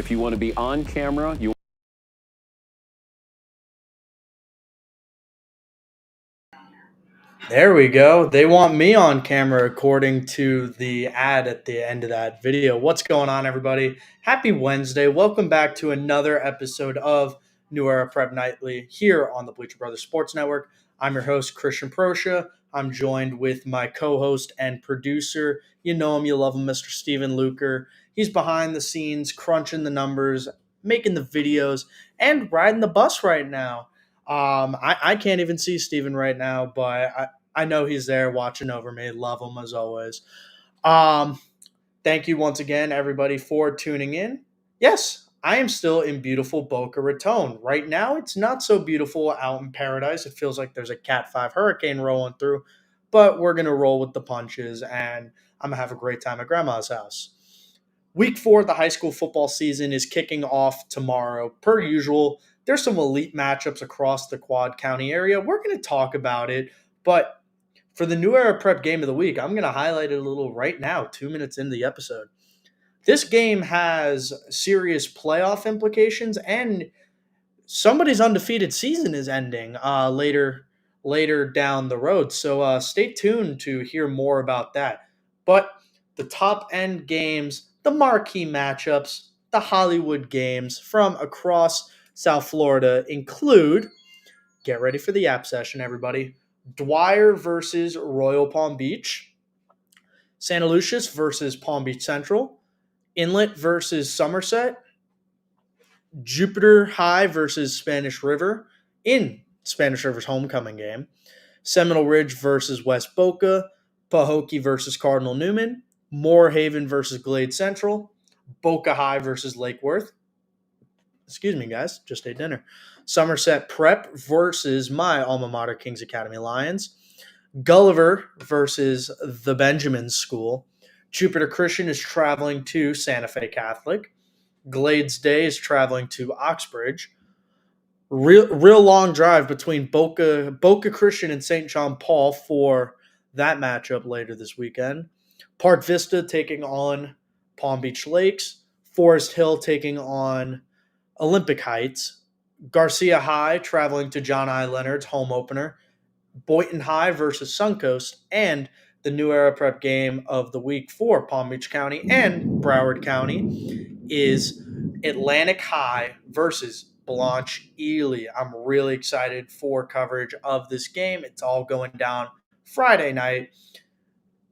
If you want to be on camera, There we go. They want me on camera according to the ad at the end of that video. What's going on, everybody? Happy Wednesday. Welcome back to another episode of New Era Prep Nightly here on the Bleacher Brothers Sports Network. I'm your host, Christian Proscia. I'm joined with my co-host and producer. You know him, you love him, Mr. Steven Luker. He's behind the scenes, crunching the numbers, making the videos, and riding the bus right now. I can't even see Steven right now, but I know he's there watching over me. Love him as always. Um, Thank you once again, everybody, for tuning in. Yes, I am still in beautiful Boca Raton. Right now, it's not so beautiful out in paradise. It feels like there's a Cat 5 hurricane rolling through, but we're going to roll with the punches, and I'm going to have a great time at Grandma's house. Week 4 of the high school football season is kicking off tomorrow. Per usual, there's some elite matchups across the Quad County area. We're going to talk about it, but for the New Era Prep Game of the Week, I'm going to highlight it a little right now, 2 minutes into the episode. This game has serious playoff implications, and somebody's undefeated season is ending later down the road. So stay tuned to hear more about that. But the top end games, the marquee matchups, the Hollywood games from across South Florida include, get ready for the app session, everybody. Dwyer versus Royal Palm Beach, Santa Lucius versus Palm Beach Central, Inlet versus Somerset, Jupiter High versus Spanish River in Spanish River's homecoming game, Seminole Ridge versus West Boca, Pahokee versus Cardinal Newman, Moorhaven versus Glade Central, Boca High versus Lake Worth. Excuse me, guys, just ate dinner. Somerset Prep versus my alma mater, Kings Academy Lions. Gulliver versus the Benjamin School. Jupiter Christian is traveling to Santa Fe Catholic. Glades Day is traveling to Oxbridge. Real long drive between Boca Christian and St. John Paul for that matchup later this weekend. Park Vista taking on Palm Beach Lakes. Forest Hill taking on Olympic Heights. Garcia High traveling to John I. Leonard's home opener. Boynton High versus Suncoast, and the New Era Prep game of the week for Palm Beach County and Broward County is Atlantic High versus Blanche Ely. I'm really excited for coverage of this game. It's all going down Friday night.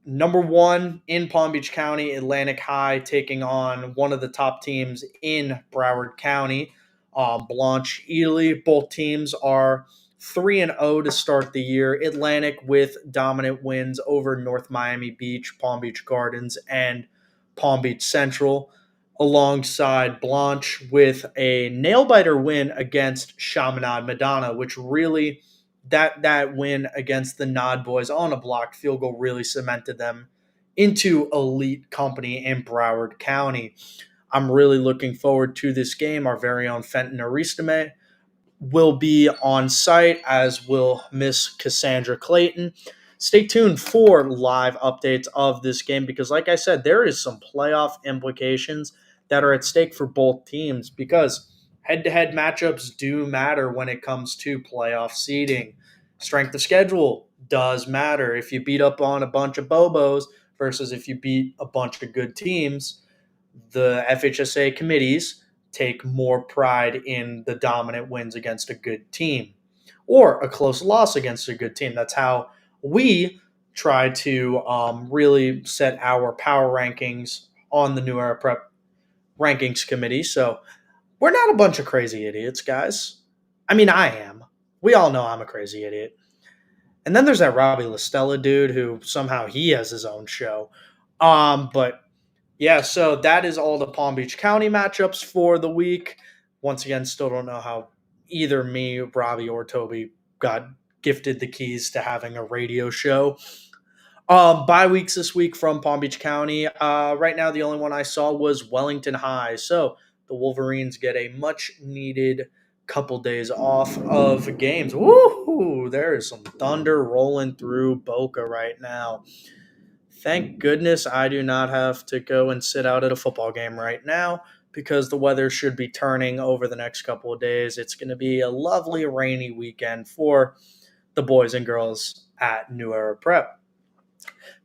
Number 1 in Palm Beach County, Atlantic High taking on one of the top teams in Broward County, Blanche Ely. Both teams are 3-0 to start the year. Atlantic with dominant wins over North Miami Beach, Palm Beach Gardens, and Palm Beach Central, alongside Blanche with a nail-biter win against Chaminade Madonna, which really that win against the Nod Boys on a blocked field goal really cemented them into elite company in Broward County. I'm really looking forward to this game. Our very own Fenton Aristame will be on site, as will Miss Cassandra Clayton. Stay tuned for live updates of this game because, like I said, there is some playoff implications that are at stake for both teams because head-to-head matchups do matter when it comes to playoff seeding. Strength of schedule does matter. If you beat up on a bunch of Bobos versus if you beat a bunch of good teams, the FHSA committees take more pride in the dominant wins against a good team or a close loss against a good team. That's how we try to really set our power rankings on the New Era Prep Rankings Committee. So we're not a bunch of crazy idiots, guys. I mean, I am. We all know I'm a crazy idiot. And then there's that Robbie LaStella dude who somehow he has his own show. But yeah, so that is all the Palm Beach County matchups for the week. Once again, still don't know how either me, Robbie, or Toby got gifted the keys to having a radio show. Bye weeks this week from Palm Beach County. Right now, the only one I saw was Wellington High. So the Wolverines get a much needed couple days off of games. Woohoo! There is some thunder rolling through Boca right now. Thank goodness I do not have to go and sit out at a football game right now because the weather should be turning over the next couple of days. It's going to be a lovely rainy weekend for the boys and girls at New Era Prep.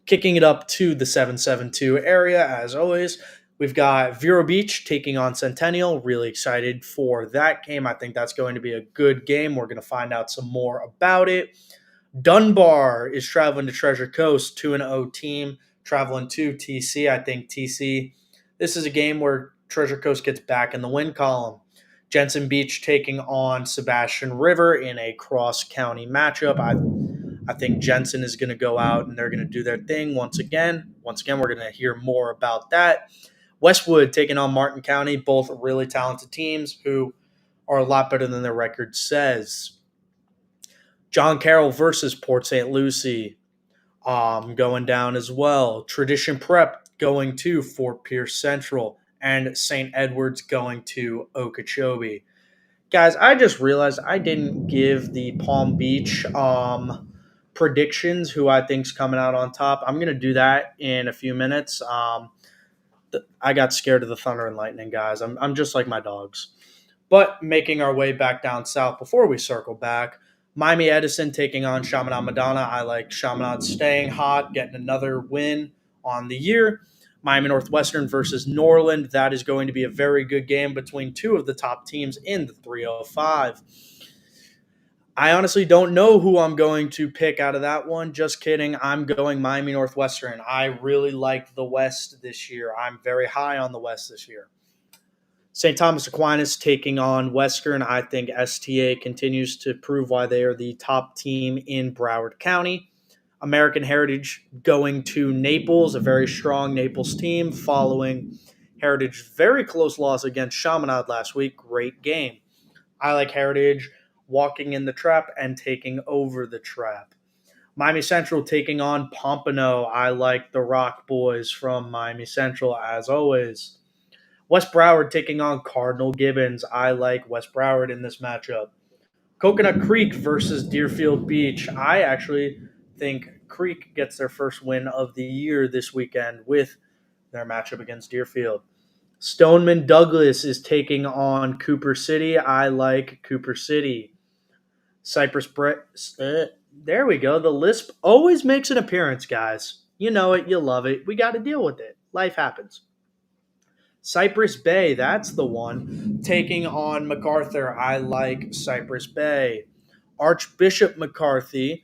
Kicking it up to the 772 area, as always, we've got Vero Beach taking on Centennial. Really excited for that game. I think that's going to be a good game. We're going to find out some more about it. Dunbar is traveling to Treasure Coast, 2-0 team, traveling to TC. I think TC, this is a game where Treasure Coast gets back in the win column. Jensen Beach taking on Sebastian River in a cross-county matchup. I think Jensen is going to go out and they're going to do their thing once again. Once again, we're going to hear more about that. Westwood taking on Martin County, both really talented teams who are a lot better than their record says. John Carroll versus Port St. Lucie going down as well. Tradition Prep going to Fort Pierce Central, and St. Edward's going to Okeechobee. Guys, I just realized I didn't give the Palm Beach predictions, who I think's coming out on top. I'm going to do that in a few minutes. I got scared of the thunder and lightning, guys. I'm just like my dogs. But making our way back down south before we circle back, Miami Edison taking on Chaminade Madonna. I like Chaminade staying hot, getting another win on the year. Miami Northwestern versus Norland. That is going to be a very good game between two of the top teams in the 305. I honestly don't know who I'm going to pick out of that one. Just kidding. I'm going Miami Northwestern. I really liked the West this year. I'm very high on the West this year. St. Thomas Aquinas taking on Western. I think STA continues to prove why they are the top team in Broward County. American Heritage going to Naples, a very strong Naples team following Heritage very close loss against Chaminade last week. Great game. I like Heritage walking in the trap and taking over the trap. Miami Central taking on Pompano. I like the Rock Boys from Miami Central as always. West Broward taking on Cardinal Gibbons. I like West Broward in this matchup. Coconut Creek versus Deerfield Beach. I actually think Creek gets their first win of the year this weekend with their matchup against Deerfield. Stoneman Douglas is taking on Cooper City. I like Cooper City. Cypress there we go. The lisp always makes an appearance, guys. You know it. You love it. We got to deal with it. Life happens. Cypress Bay, that's the one. Taking on MacArthur, I like Cypress Bay. Archbishop McCarthy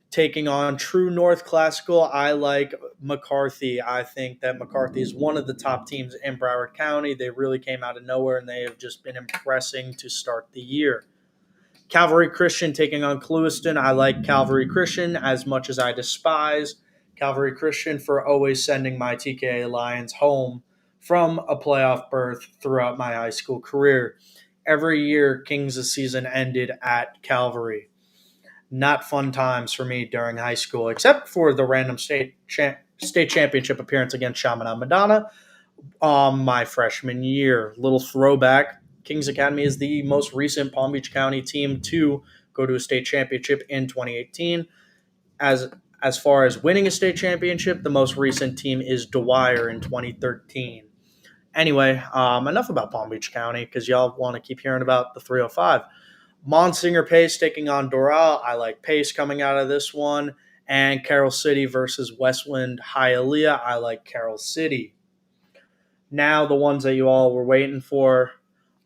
taking on True North Classical, I like McCarthy. I think that McCarthy is one of the top teams in Broward County. They really came out of nowhere, and they have just been impressing to start the year. Calvary Christian taking on Clewiston. I like Calvary Christian as much as I despise Calvary Christian for always sending my TKA Lions home from a playoff berth throughout my high school career. Every year, Kings' season ended at Calvary. Not fun times for me during high school, except for the random state championship appearance against Chaminade Madonna my freshman year. Little throwback. Kings Academy is the most recent Palm Beach County team to go to a state championship in 2018. As far as winning a state championship, the most recent team is Dwyer in 2013. Anyway, enough about Palm Beach County because y'all want to keep hearing about the 305. Monsignor Pace taking on Doral. I like Pace coming out of this one. And Carroll City versus Westwind Hialeah. I like Carroll City. Now the ones that you all were waiting for.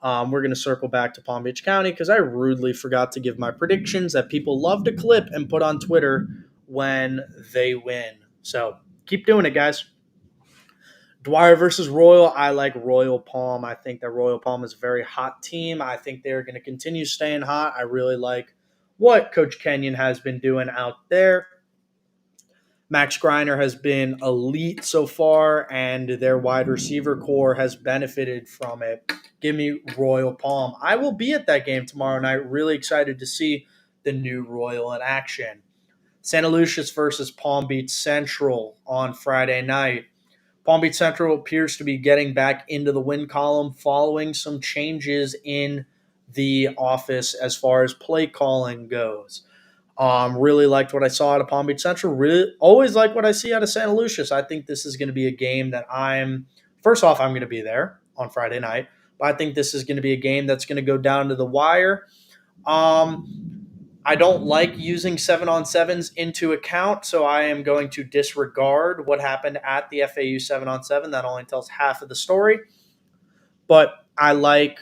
We're going to circle back to Palm Beach County because I rudely forgot to give my predictions that people love to clip and put on Twitter when they win. So keep doing it, guys. Dwyer versus Royal. I like Royal Palm. I think that Royal Palm is a very hot team. I think they're going to continue staying hot. I really like what Coach Kenyon has been doing out there. Max Greiner has been elite so far, and their wide receiver core has benefited from it. Give me Royal Palm. I will be at that game tomorrow night. Really excited to see the new Royal in action. Santa Lucia's versus Palm Beach Central on Friday night. Palm Beach Central appears to be getting back into the win column following some changes in the office as far as play calling goes. Really liked what I saw out of Palm Beach Central. Really, always like what I see out of Santa Lucia. So I think this is going to be a game that first off, I'm going to be there. on Friday night. But I think this is going to be a game that's going to go down to the wire. I don't like using 7-on-7s into account, so I am going to disregard what happened at the FAU 7-on-7. That only tells half of the story. But I like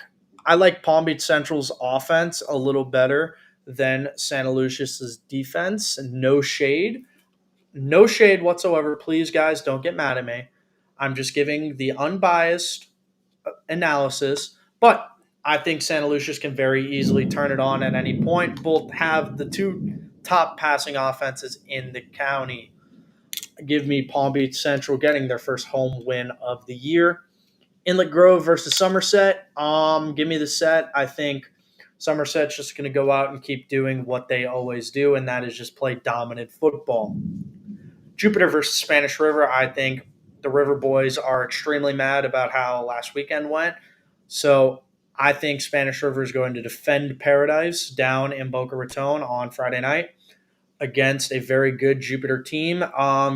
Palm Beach Central's offense a little better than Santa Lucia's defense. No shade. No shade whatsoever. Please, guys, don't get mad at me. I'm just giving the unbiased analysis. But I think Santa Lucia's can very easily turn it on at any point. Both have the two top passing offenses in the county. Give me Palm Beach Central getting their first home win of the year. Inlet Grove versus Somerset. Give me the set. I think Somerset's just going to go out and keep doing what they always do, and that is just play dominant football. Jupiter versus Spanish River. I think the River boys are extremely mad about how last weekend went. So I think Spanish River is going to defend Paradise down in Boca Raton on Friday night against a very good Jupiter team.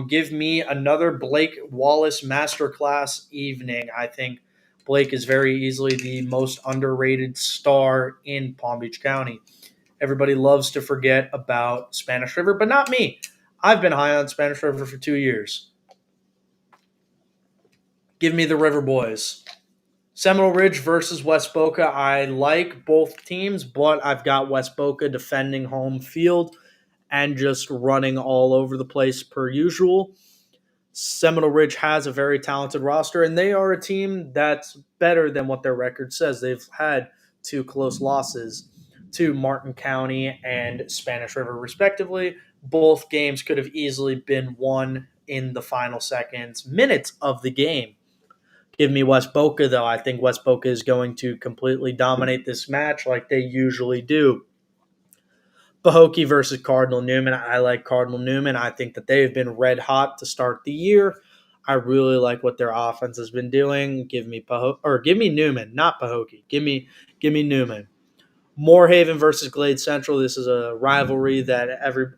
Give me another Blake Wallace masterclass evening. I think Blake is very easily the most underrated star in Palm Beach County. Everybody loves to forget about Spanish River, but not me. I've been high on Spanish River for 2 years. Give me the River Boys. Seminole Ridge versus West Boca. I like both teams, but I've got West Boca defending home field and just running all over the place per usual. Seminole Ridge has a very talented roster, and they are a team that's better than what their record says. They've had 2 close losses to Martin County and Spanish River, respectively. Both games could have easily been won in the final minutes of the game. Give me West Boca, though. I think West Boca is going to completely dominate this match like they usually do. Pahokee versus Cardinal Newman. I like Cardinal Newman. I think that they have been red hot to start the year. I really like what their offense has been doing. Give me Newman, not Pahokee. Give me Newman. Moorhaven versus Glade Central. This is a rivalry that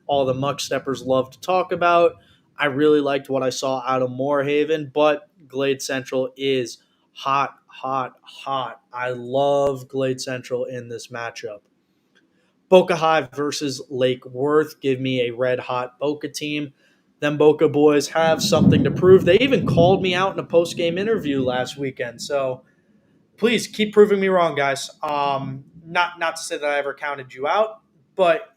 all the muck steppers love to talk about. I really liked what I saw out of Moorhaven, but Glade Central is hot, hot, hot. I love Glade Central in this matchup. Boca High versus Lake Worth. Give me a red-hot Boca team. Them Boca boys have something to prove. They even called me out in a post-game interview last weekend. So please keep proving me wrong, guys. Not to say that I ever counted you out, but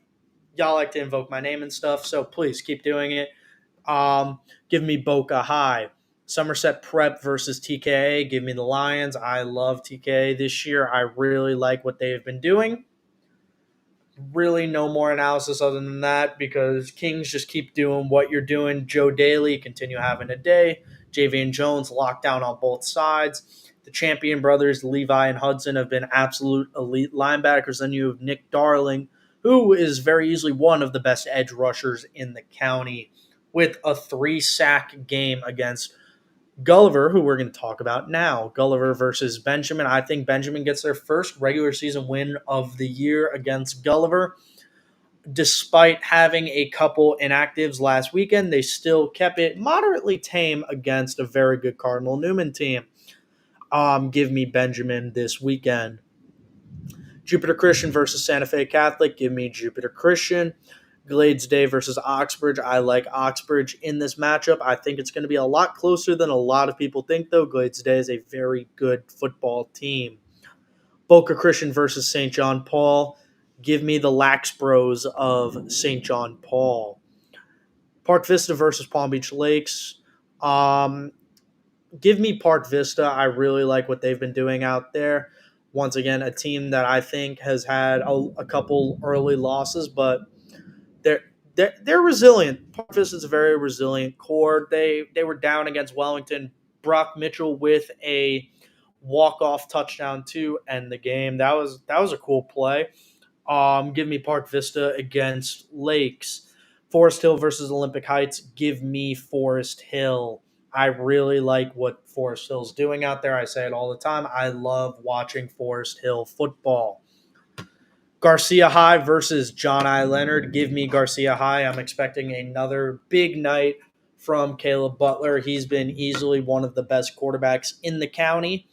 y'all like to invoke my name and stuff. So please keep doing it. Give me Boca High. Somerset Prep versus TKA. Give me the Lions. I love TKA this year. I really like what they have been doing. Really no more analysis other than that because Kings just keep doing what you're doing. Joe Daly, continue having a day. Javian Jones locked down on both sides. The Champion brothers, Levi and Hudson, have been absolute elite linebackers. Then you have Nick Darling, who is very easily one of the best edge rushers in the county with a 3-sack game against Gulliver, who we're going to talk about now. Gulliver versus Benjamin. I think Benjamin gets their first regular season win of the year against Gulliver. Despite having a couple inactives last weekend, they still kept it moderately tame against a very good Cardinal Newman team. Give me Benjamin this weekend. Jupiter Christian versus Santa Fe Catholic. Give me Jupiter Christian. Glades Day versus Oxbridge. I like Oxbridge in this matchup. I think it's going to be a lot closer than a lot of people think, though. Glades Day is a very good football team. Boca Christian versus St. John Paul. Give me the Lax Bros of St. John Paul. Park Vista versus Palm Beach Lakes. Give me Park Vista. I really like what they've been doing out there. Once again, a team that I think has had a couple early losses, but they're resilient. Park Vista is a very resilient core. They were down against Wellington. Brock Mitchell with a walk-off touchdown to end the game. That was a cool play. Give me Park Vista against Lakes. Forest Hill versus Olympic Heights. Give me Forest Hill. I really like what Forest Hill's doing out there. I say it all the time. I love watching Forest Hill football. Garcia High versus John I. Leonard. Give me Garcia High. I'm expecting another big night from Caleb Butler. He's been easily one of the best quarterbacks in the county.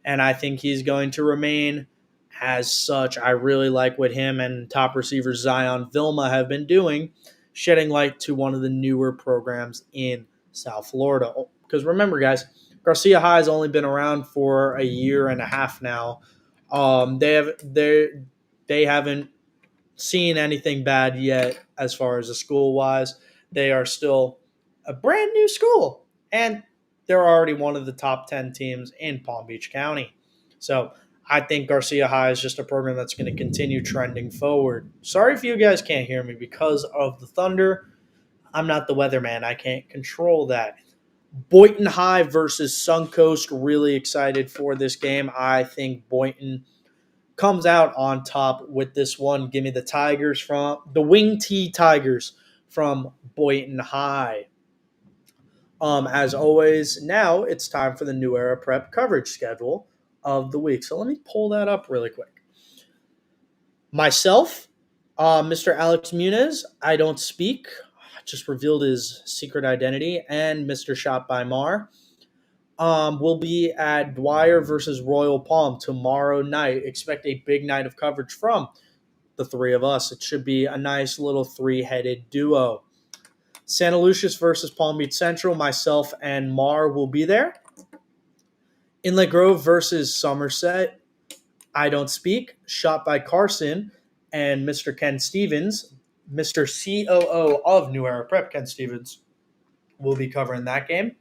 and I think he's going to remain as such. I really like what him and top receiver Zion Vilma have been doing, shedding light to one of the newer programs in South Florida. Because remember, guys, Garcia High has only been around for a year and a half now. They haven't seen anything bad yet as far as the school wise. They are still a brand new school, and they're already one of the top 10 teams in Palm Beach County. So I think Garcia High is just a program that's going to continue trending forward. Sorry if you guys can't hear me because of the thunder. I'm not the weatherman. I can't control that. Boynton High versus Suncoast. Really excited for this game. I think Boynton comes out on top with this one. Give me the Tigers from the Wing T Tigers from Boynton High. As always, now it's time for the New Era Prep coverage schedule of the week. So let me pull that up really quick. Myself, Mr. Alex Muniz, I don't speak, just revealed his secret identity, and Mr. Shot by Mar will be at Dwyer versus Royal Palm tomorrow night. Expect a big night of coverage from the three of us. It should be a nice little three-headed duo. Santa Lucius versus Palm Beach Central. Myself and Mar will be there. Inlet Grove versus Somerset. I don't speak. Shot by Carson and Mr. Ken Stevens. Mr. COO of New Era Prep, Ken Stevens, will be covering that game.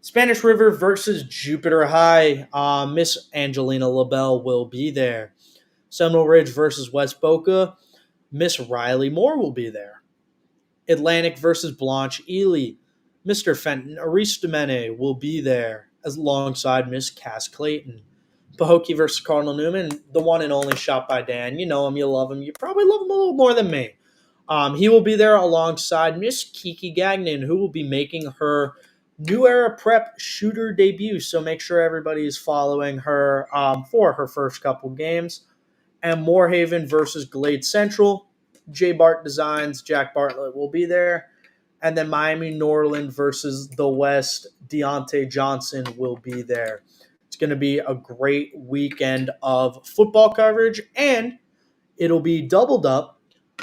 Spanish River versus Jupiter High. Miss Angelina LaBelle will be there. Seminole Ridge versus West Boca. Miss Riley Moore will be there. Atlantic versus Blanche Ely. Mr. Fenton Aristomene will be there alongside Miss Cass Clayton. Pahokee versus Cardinal Newman, the one and only Shot by Dan. You know him, you love him. You probably love him a little more than me. He will be there alongside Miss Kiki Gagnon, who will be making her New Era Prep shooter debut. So make sure everybody is following her for her first couple games. And Moorhaven versus Glade Central. J. Bart Designs, Jack Bartlett will be there. And then Miami Norland versus the West, Deontay Johnson will be there. It's going to be a great weekend of football coverage, and it'll be doubled up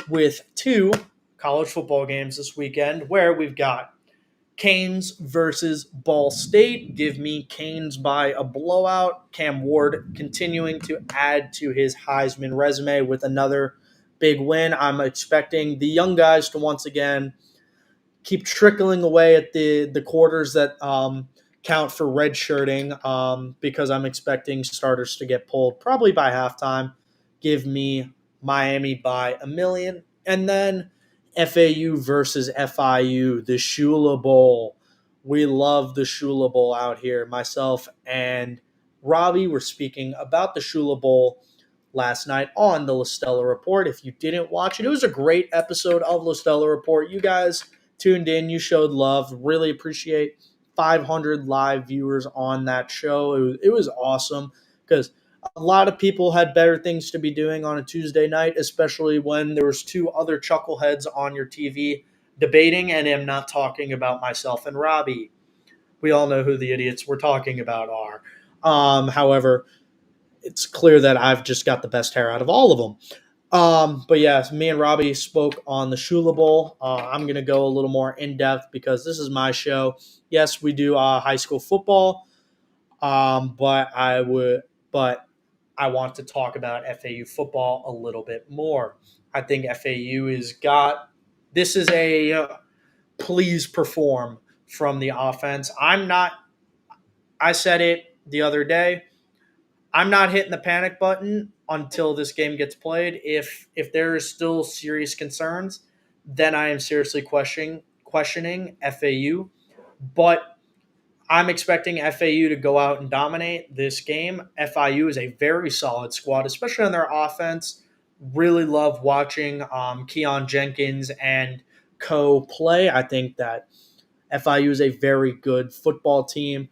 with two college football games this weekend where we've got Canes versus Ball State. Give me Canes by a blowout. Cam Ward continuing to add to his Heisman resume with another big win. I'm expecting the young guys to once again keep trickling away at the quarters that count for redshirting because I'm expecting starters to get pulled probably by halftime. Give me Miami by a million. And then FAU versus FIU, the Shula Bowl. We love the Shula Bowl out here. Myself and Robbie were speaking about the Shula Bowl last night on the La Stella Report. If you didn't watch it, it was a great episode of La Stella Report. You guys tuned in. You showed love. Really appreciate 500 live viewers on that show. It was awesome because a lot of people had better things to be doing on a Tuesday night, especially when there was two other chuckleheads on your TV debating, and I'm not talking about myself and Robbie. We all know who the idiots we're talking about are. However, it's clear that I've just got the best hair out of all of them. But yeah, me and Robbie spoke on the Shula Bowl. I'm going to go a little more in depth because this is my show. Yes, we do high school football, but I want to talk about FAU football a little bit more. I think FAU has got this is a please perform from the offense. I said it the other day. I'm not hitting the panic button until this game gets played. If there is still serious concerns, then I am seriously questioning FAU. But I'm expecting FAU to go out and dominate this game. FIU is a very solid squad, especially on their offense. Really love watching Keon Jenkins and co play. I think that FIU is a very good football team,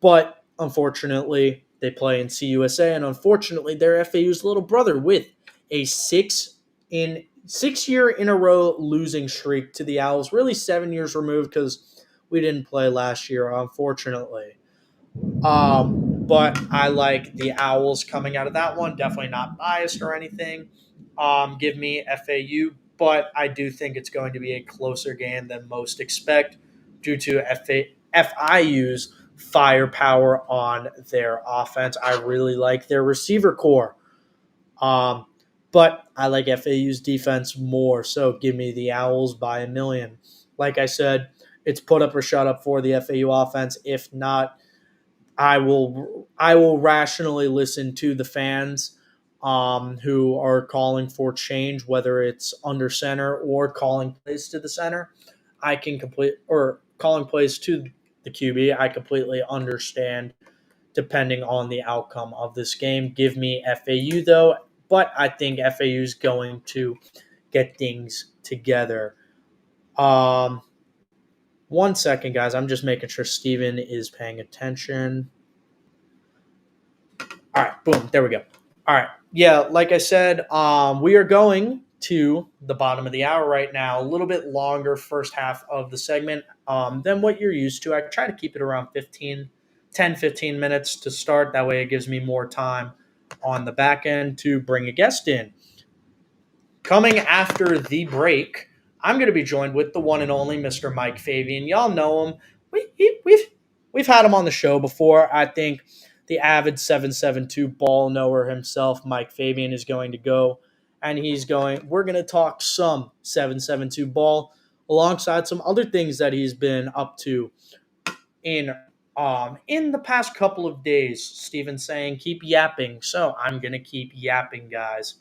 but unfortunately, they play in CUSA, and unfortunately, they're FAU's little brother with a 6 year in a row losing streak to the Owls. Really 7 years removed because we didn't play last year, unfortunately. but I like the Owls coming out of that one. Definitely not biased or anything. Give me FAU, but I do think it's going to be a closer game than most expect due to FIU's firepower on their offense. I really like their receiver core. Um, but I like FAU's defense more. So give me the Owls by a million. Like I said, it's put up or shut up for the FAU offense. If not, I will rationally listen to the fans who are calling for change, whether it's under center or calling plays to the center. I can complete or calling plays to the QB. I completely understand depending on the outcome of this game. Give me FAU though, but I think FAU is going to get things together. Um, 1 second, guys. I'm just making sure Steven is paying attention. All right, boom, there we go. All right, yeah, like I said, we are going to the bottom of the hour right now. A little bit longer first half of the segment than what you're used to. I try to keep it around 15 minutes to start. That way it gives me more time on the back end to bring a guest in. Coming after the break, I'm going to be joined with the one and only Mr. Mike Fabian. Y'all know him. We've had him on the show before. I think the avid 772 ball knower himself, Mike Fabian, is going to go, and we're going to talk some 772 ball alongside some other things that he's been up to in the past couple of days. Steven's saying keep yapping, so I'm going to keep yapping, guys.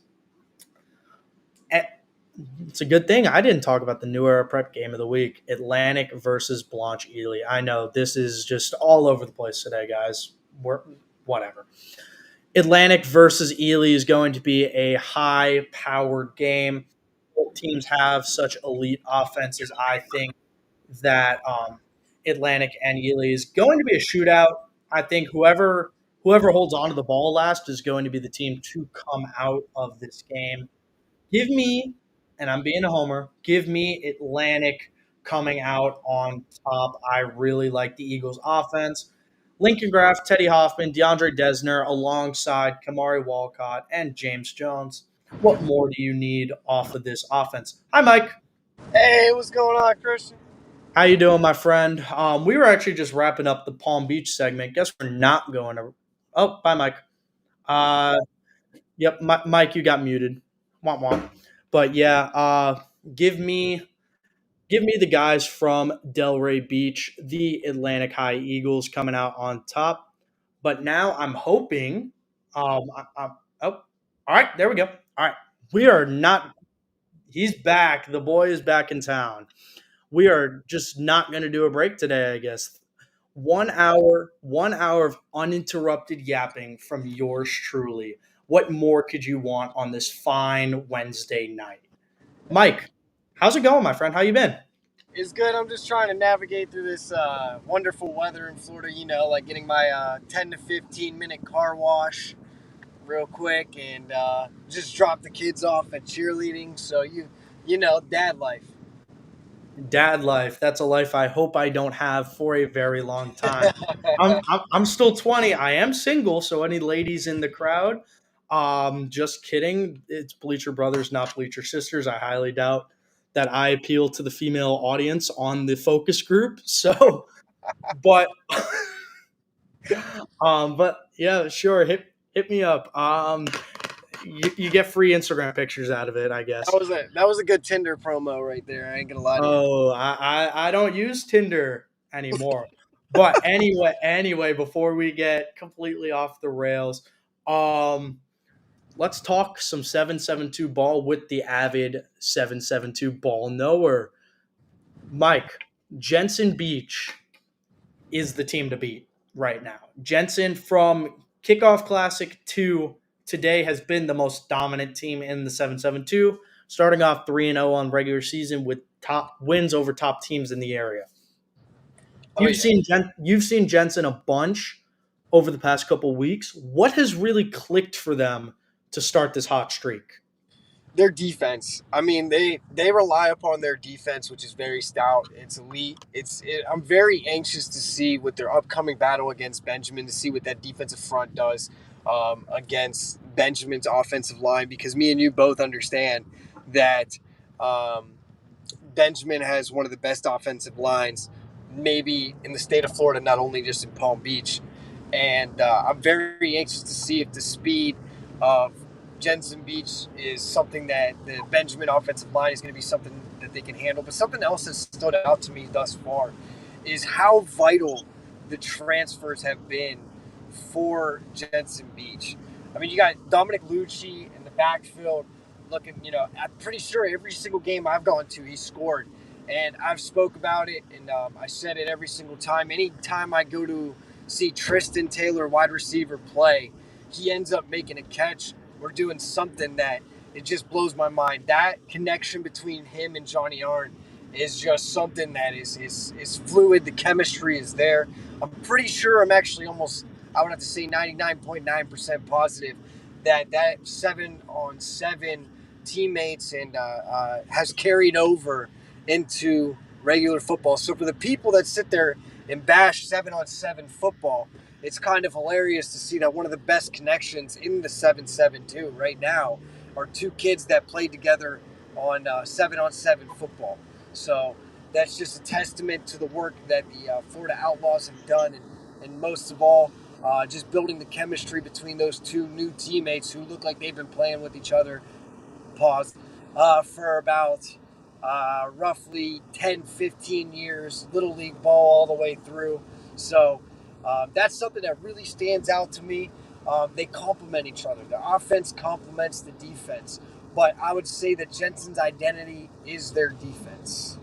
It's a good thing I didn't talk about the New Era Prep game of the week, Atlantic versus Blanche Ely. I know this is just all over the place today, guys. Whatever. Atlantic versus Ely is going to be a high-powered game. Both teams have such elite offenses. I think that Atlantic and Ely is going to be a shootout. I think whoever holds on to the ball last is going to be the team to come out of this game. Give me, and I'm being a homer, give me Atlantic coming out on top. I really like the Eagles' offense. Lincoln Graff, Teddy Hoffman, DeAndre Desner, alongside Kamari Walcott and James Jones. What more do you need off of this offense? Hi, Mike. Hey, what's going on, Christian? How you doing, my friend? We were actually just wrapping up the Palm Beach segment. Guess we're not going to. Oh, bye, Mike. Uh, yep, Mike, you got muted. Womp womp. But yeah, give me give me the guys from Delray Beach, the Atlantic High Eagles coming out on top. But now I'm hoping. Oh, all right, there we go. All right, we are not. He's back. The boy is back in town. We are just not going to do a break today, I guess. 1 hour of uninterrupted yapping from yours truly. What more could you want on this fine Wednesday night? Mike, how's it going, my friend? How you been? It's good. I'm just trying to navigate through this wonderful weather in Florida. Like getting my 10 to 15 minute car wash real quick, and just drop the kids off at cheerleading. So dad life. Dad life. That's a life I hope I don't have for a very long time. I'm still 20. I am single, so any ladies in the crowd, just kidding. It's Bleacher Brothers, not Bleacher Sisters. I highly doubt that I appeal to the female audience on the focus group. So, but but yeah, sure. Hit me up. You get free Instagram pictures out of it, I guess. That was a good Tinder promo right there. I ain't gonna lie to you. Oh, I don't use Tinder anymore. But anyway, before we get completely off the rails, um, let's talk some 772 ball with the avid 772 ball knower. Mike, Jensen Beach is the team to beat right now. Jensen from kickoff classic to today has been the most dominant team in the 772, starting off 3-0 on regular season with top wins over top teams in the area. Oh yeah. You've seen Jensen a bunch over the past couple weeks. What has really clicked for them to start this hot streak? Their defense. I mean, they rely upon their defense, which is very stout. It's elite. I'm very anxious to see what their upcoming battle against Benjamin, to see what that defensive front does against Benjamin's offensive line, because me and you both understand that um, Benjamin has one of the best offensive lines, maybe in the state of Florida, not only just in Palm Beach. And I'm very anxious to see if the speed of Jensen Beach is something that the Benjamin offensive line is going to be something that they can handle. But something else that stood out to me thus far is how vital the transfers have been for Jensen Beach. I mean, you got Dominic Lucci in the backfield looking, I'm pretty sure every single game I've gone to, he scored. And I've spoke about it, and I said it every single time. Anytime I go to see Tristan Taylor, wide receiver, play, he ends up making a catch or doing something that it just blows my mind. That connection between him and Johnny Arn is just something that is fluid. The chemistry is there. I'm pretty sure, I'm actually almost, I would have to say 99.9% positive that 7-on-7 teammates and has carried over into regular football. So for the people that sit there and bash 7-on-7 football, it's kind of hilarious to see that one of the best connections in the 7-7 right now are two kids that played together on 7-on-7 football. So that's just a testament to the work that the Florida Outlaws have done, and most of all, just building the chemistry between those two new teammates who look like they've been playing with each other, pause, for about roughly 10, 15 years, Little League ball all the way through. So that's something that really stands out to me. They complement each other. The offense complements the defense. But I would say that Jensen's identity is their defense.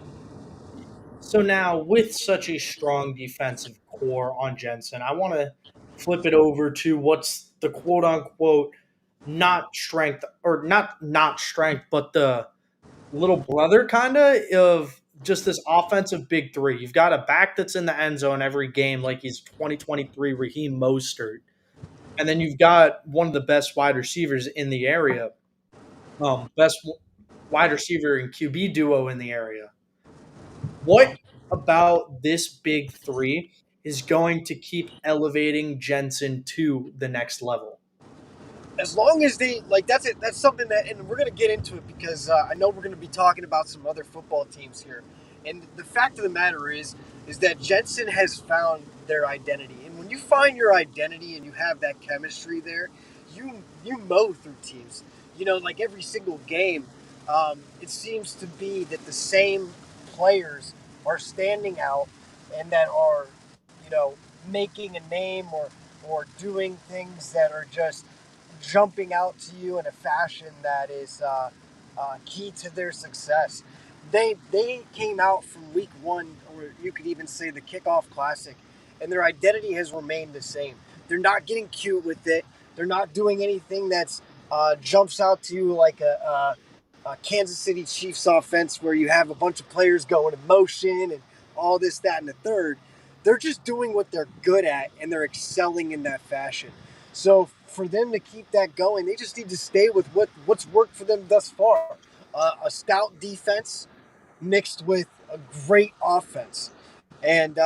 So now, with such a strong defensive core on Jensen, I want to flip it over to what's the quote unquote not strength, or not strength, but the little brother kind of just this offensive big three. You've got a back that's in the end zone every game, like he's 2023 Raheem Mostert, and then you've got one of the best wide receivers in the area, best wide receiver and QB duo in the area. What about this big three is going to keep elevating Jensen to the next level? As long as they like, that's it. That's something that, and we're gonna get into it because I know we're gonna be talking about some other football teams here. And the fact of the matter is that Jensen has found their identity. And when you find your identity and you have that chemistry there, you mow through teams. Like every single game, it seems to be that the same players are standing out and that are, you know, making a name or doing things that are just jumping out to you in a fashion that is key to their success. They came out from week one, or you could even say the kickoff classic, and their identity has remained the same. They're not getting cute with it. They're not doing anything that's jumps out to you like a Kansas City Chiefs offense where you have a bunch of players going in motion and all this, that, and the third. They're just doing what they're good at, and they're excelling in that fashion. So for them to keep that going, they just need to stay with what's worked for them thus far. A stout defense mixed with a great offense. And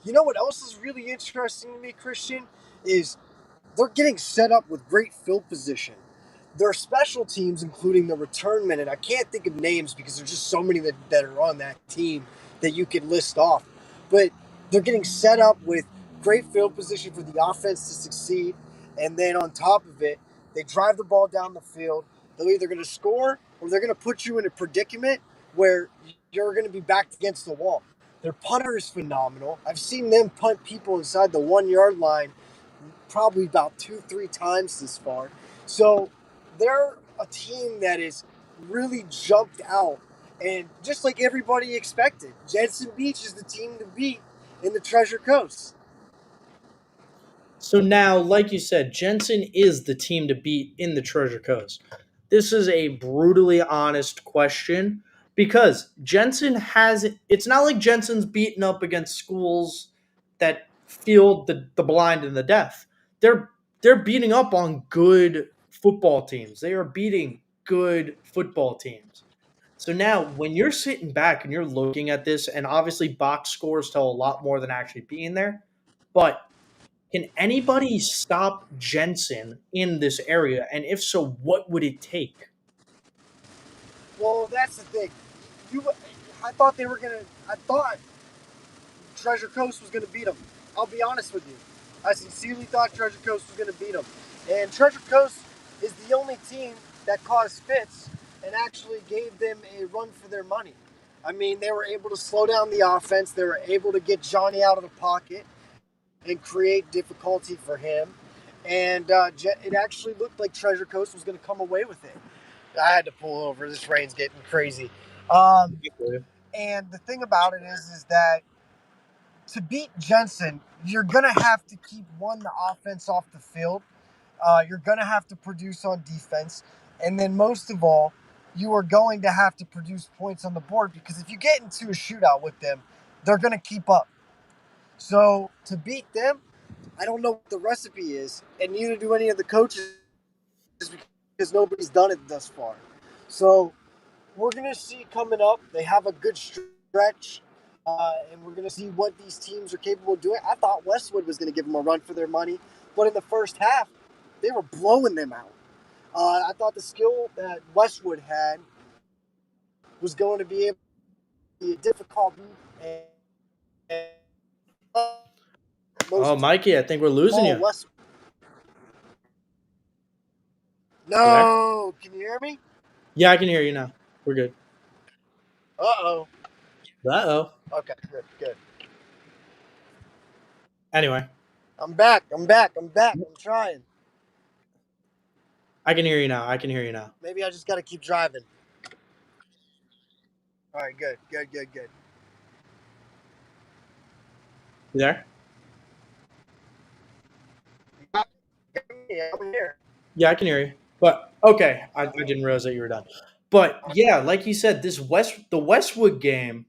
you know what else is really interesting to me, Christian, is they're getting set up with great field position. Their special teams, including the return men, and I can't think of names because there's just so many that are on that team that you could list off. But they're getting set up with great field position for the offense to succeed. And then on top of it, they drive the ball down the field. They're either going to score or they're going to put you in a predicament where you're going to be backed against the wall. Their punter is phenomenal. I've seen them punt people inside the 1 yard line probably about 2, 3 times this far. So they're a team that is really jumped out. And just like everybody expected, Jensen Beach is the team to beat in the Treasure Coast. So now, like you said, Jensen is the team to beat in the Treasure Coast. This is a brutally honest question because Jensen has, it's not like Jensen's beaten up against schools that field the blind and the deaf. They're beating up on good football teams. They are beating good football teams. So now, when you're sitting back and you're looking at this, and obviously box scores tell a lot more than actually being there, but can anybody stop Jensen in this area? And if so, what would it take? Well, that's the thing. You, I thought they were gonna. I thought Treasure Coast was gonna beat them. I'll be honest with you. I sincerely thought Treasure Coast was gonna beat them. And Treasure Coast is the only team that caused fits and actually gave them a run for their money. I mean, they were able to slow down the offense. They were able to get Johnny out of the pocket and create difficulty for him. And it actually looked like Treasure Coast was going to come away with it. I had to pull over. This rain's getting crazy. Um, and the thing about it is that to beat Jensen, you're going to have to keep the offense off the field. You're going to have to produce on defense. And then most of all, you are going to have to produce points on the board because if you get into a shootout with them, they're going to keep up. So to beat them, I don't know what the recipe is, and neither do any of the coaches because nobody's done it thus far. So we're going to see coming up. They have a good stretch, and we're going to see what these teams are capable of doing. I thought Westwood was going to give them a run for their money, but in the first half, they were blowing them out. I thought the skill that Westwood had was going to be able to be difficult. And Oh, most Mikey, I think we're losing Paul you. Westwood. You there? No, can you hear me? Yeah, I can hear you now. We're good. Uh-oh. Uh oh. Okay, good, good. Anyway, I'm back. I'm back. I'm back. I'm trying. I can hear you now. I can hear you now. Maybe I just got to keep driving. All right, good, good, good, good. You there? Yeah, I'm here. Yeah, I can hear you. But okay, I didn't realize that you were done. But yeah, like you said, the Westwood game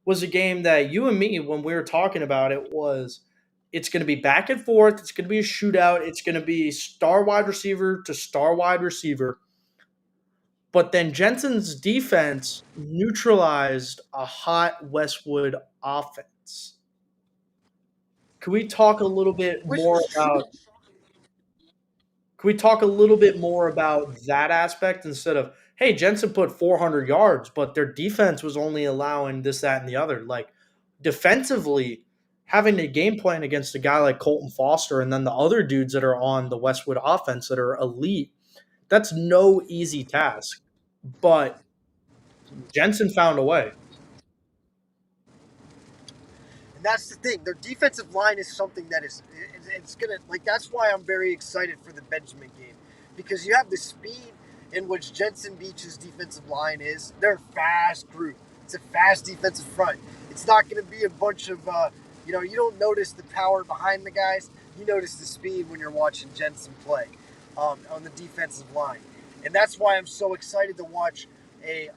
was a game that you and me, when we were talking about it, was it's going to be back and forth. It's going to be a shootout. It's going to be star wide receiver to star wide receiver. But then Jensen's defense neutralized a hot Westwood offense. Can we talk a little bit Which more is about true. Can we talk a little bit more about that aspect instead of, hey, Jensen put 400 yards, but their defense was only allowing this, that, and the other? Like, defensively, having a game plan against a guy like Colton Foster and then the other dudes that are on the Westwood offense that are elite, that's no easy task. But Jensen found a way. And that's the thing. Their defensive line is something that it's gonna like. That's why I'm very excited for the Benjamin game because you have the speed in which Jensen Beach's defensive line is. They're a fast group. It's a fast defensive front. It's not going to be a bunch of you don't notice the power behind the guys. You notice the speed when you're watching Jensen play on the defensive line, and that's why I'm so excited to watch a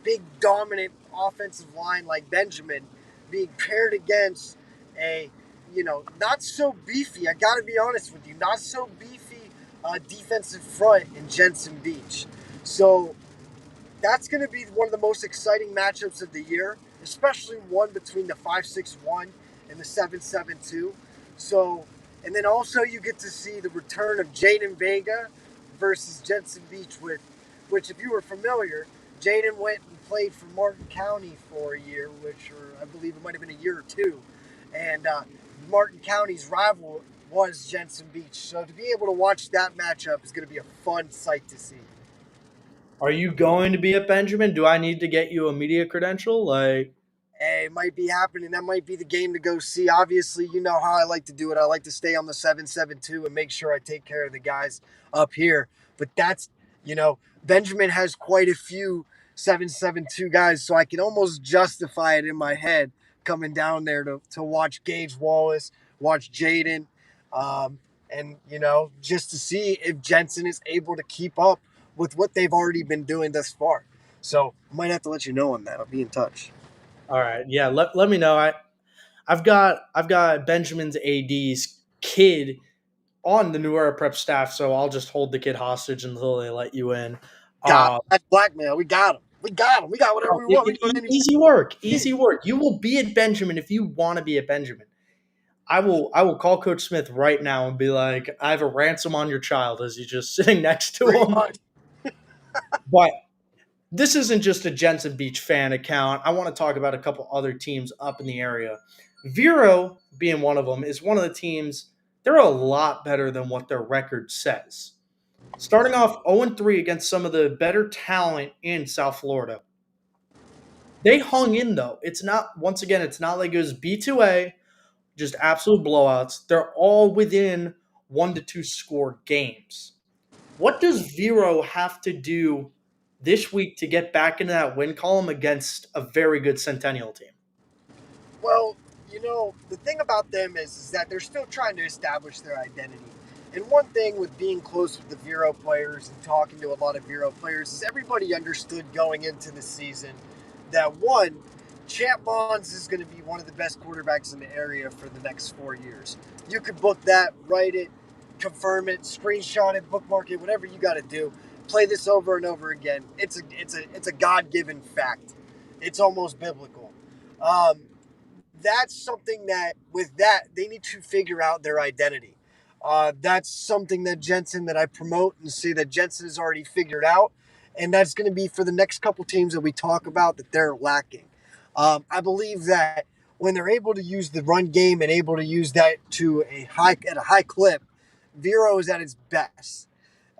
big dominant offensive line like Benjamin being paired against a, not so beefy, I got to be honest with you, not so beefy defensive front in Jensen Beach. So that's going to be one of the most exciting matchups of the year, especially one between the 5-6-1 and the 7-7-2. So, and then also you get to see the return of Jaden Vega versus Jensen Beach, which if you were familiar, Jaden went and played for Martin County for a year, or I believe it might have been a year or two. And Martin County's rival was Jensen Beach. So to be able to watch that matchup is going to be a fun sight to see. Are you going to be at Benjamin? Do I need to get you a media credential? Like, Hey, it might be happening. That might be the game to go see. Obviously, you know how I like to do it. I like to stay on the 7-7-2 and make sure I take care of the guys up here. But that's, Benjamin has quite a few 7-7-2 guys, so I can almost justify it in my head coming down there to watch Gage Wallace, watch Jaden, and, just to see if Jensen is able to keep up with what they've already been doing thus far. So I might have to let you know on that. I'll be in touch. all right, yeah, let me know. I've got Benjamin's AD's kid on the New Era Prep staff, so I'll just hold the kid hostage until they let you in. Got him. Uh, That's blackmail. We got him. We got him. We got whatever we want. We can go to any easy work, team. easy work. You will be at Benjamin if you want to be at Benjamin. I will call Coach Smith right now and be like, I have a ransom on your child as he's just sitting next to Pretty him. much. But this isn't just a Jensen Beach fan account. I want to talk about a couple other teams up in the area. Vero, being one of them, is one of the teams. They're a lot better than what their record says. Starting off 0-3 against some of the better talent in South Florida. They hung in though. It's not once again, it's not like it was B2A, just absolute blowouts. They're all within 1 to 2 score games. What does Vero have to do this week to get back into that win column against a very good Centennial team? Well, the thing about them is that they're still trying to establish their identity. And one thing with being close with the Vero players and talking to a lot of Vero players is everybody understood going into the season that one, Champ Bonds is going to be one of the best quarterbacks in the area for the next 4 years. You could book that, write it, confirm it, screenshot it, bookmark it, whatever you got to do. Play this over and over again. It's a God-given fact. It's almost biblical. Um, that's something that with that they need to figure out their identity. That's something that I promote and say that Jensen has already figured out, and that's going to be for the next couple teams that we talk about that they're lacking. I believe that when they're able to use the run game and able to use that to at a high clip, Vero is at its best.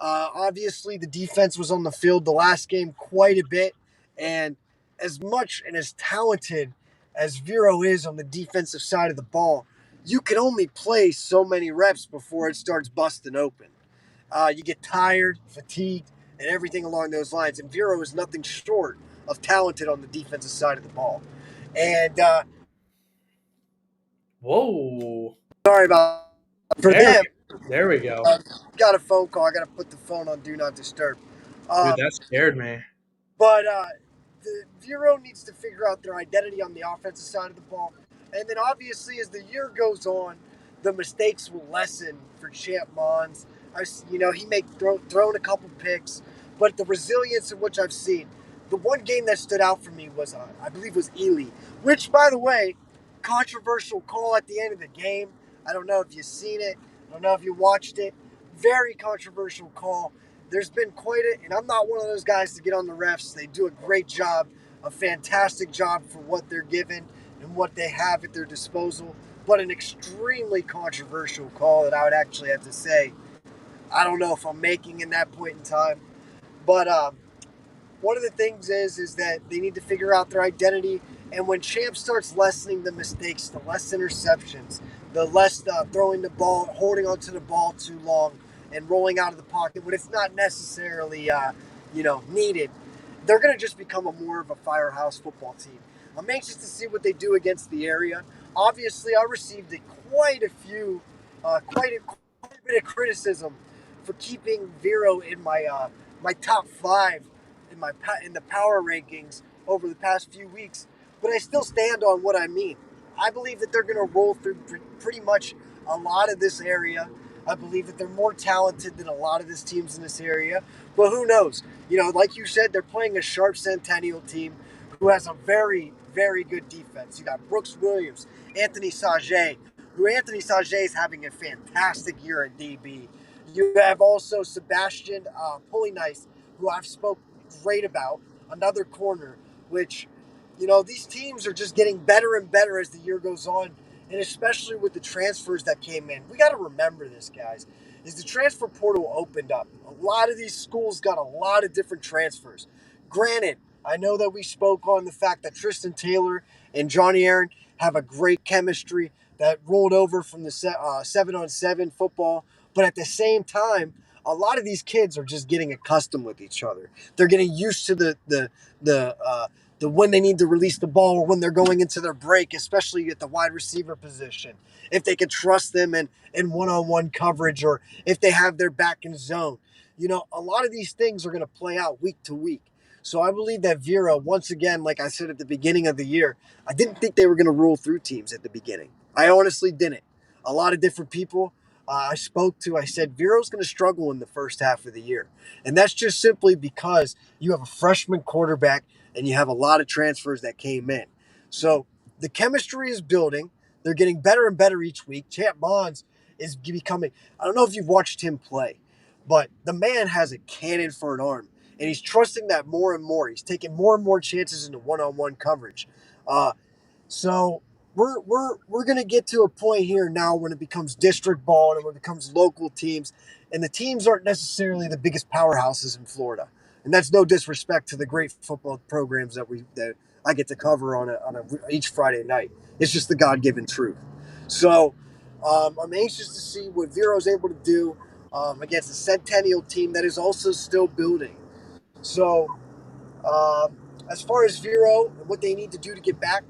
Obviously, the defense was on the field the last game quite a bit, and as much and as talented as Vero is on the defensive side of the ball, you can only play so many reps before it starts busting open. You get tired, fatigued, and everything along those lines. And Vero is nothing short of talented on the defensive side of the ball. And Whoa. sorry about for There them. there we go. Uh, got a phone call. I got to put the phone on Do Not Disturb. Dude, Um, that scared me. But the Vero needs to figure out their identity on the offensive side of the ball, and then obviously as the year goes on, the mistakes will lessen for Champ Mons. He may thrown a couple picks, but the resilience in which I've seen. The one game that stood out for me was I believe was Ely, which by the way, controversial call at the end of the game. I don't know if you've seen it. I don't know if you watched it. Very controversial call. There's been quite a, and I'm not one of those guys to get on the refs. They do a great job, a fantastic job for what they're given and what they have at their disposal. But an extremely controversial call that I would actually have to say, I don't know if I'm making in that point in time. But one of the things is that they need to figure out their identity. And when Champ starts lessening the mistakes, the less interceptions, the less throwing the ball, holding onto the ball too long, and rolling out of the pocket when it's not necessarily needed, they're going to just become more of a firehouse football team. I'm anxious to see what they do against the area. Obviously, I received quite a bit of criticism for keeping Vero in my top five in the power rankings over the past few weeks, but I still stand on what I mean. I believe that they're going to roll through pretty much a lot of this area. I believe that they're more talented than a lot of these teams in this area, but who knows? Like you said, they're playing a sharp Centennial team who has a very, very good defense. You got Brooks Williams, Anthony Sajay, Anthony Sajay is having a fantastic year at DB. You have also Sebastian Polinice, who I've spoke great about, another corner, which, these teams are just getting better and better as the year goes on, and especially with the transfers that came in. We got to remember this, guys, is the transfer portal opened up. A lot of these schools got a lot of different transfers. Granted, I know that we spoke on the fact that Tristan Taylor and Johnny Aaron have a great chemistry that rolled over from the 7-on-7 football, but at the same time, a lot of these kids are just getting accustomed with each other. They're getting used to the when they need to release the ball or when they're going into their break, especially at the wide receiver position. If they can trust them in one-on-one coverage or if they have their back in zone. A lot of these things are going to play out week to week. So I believe that Vera, once again, like I said at the beginning of the year, I didn't think they were going to roll through teams at the beginning. I honestly didn't. A lot of different people I said, Vero's going to struggle in the first half of the year. And that's just simply because you have a freshman quarterback and you have a lot of transfers that came in. So the chemistry is building. They're getting better and better each week. Champ Bonds is becoming, I don't know if you've watched him play, but the man has a cannon for an arm. And he's trusting that more and more. He's taking more and more chances into one-on-one coverage. Uh, so we're gonna get to a point here now when it becomes district ball and when it becomes local teams, and the teams aren't necessarily the biggest powerhouses in Florida. And that's no disrespect to the great football programs that I get to cover on each Friday night. It's just the God given truth. So I'm anxious to see what Vero's able to do against a Centennial team that is also still building. So um, as far as Vero and what they need to do to get back,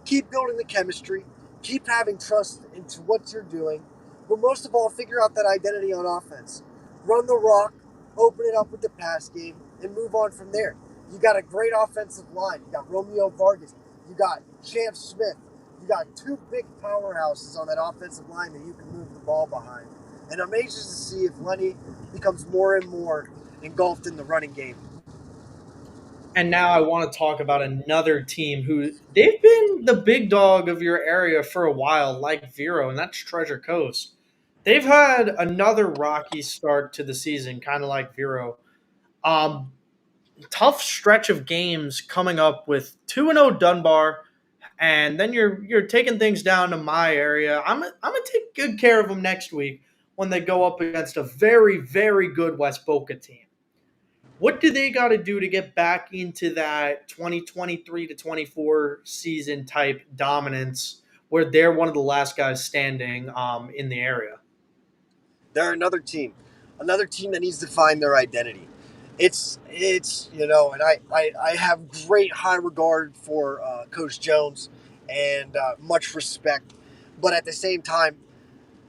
keep building the chemistry, keep having trust into what you're doing, but most of all, figure out that identity on offense. Run the rock, open it up with the pass game, and move on from there. You got a great offensive line. You got Romeo Vargas. You got Champ Smith. You got two big powerhouses on that offensive line that you can move the ball behind. And I'm anxious to see if Lenny becomes more and more engulfed in the running game. And now I want to talk about another team who they've been the big dog of your area for a while, like Vero, and that's Treasure Coast. They've had another rocky start to the season, kind of like Vero. Um, Tough stretch of games coming up with 2-0 Dunbar, and then you're taking things down to my area. I'm gonna take good care of them next week when they go up against a very very good West Boca team. What do they got to do to get back into that 2023 to 24 season type dominance where they're one of the last guys standing in the area? They're another team that needs to find their identity. It's and I have great high regard for Coach Jones and much respect, but at the same time,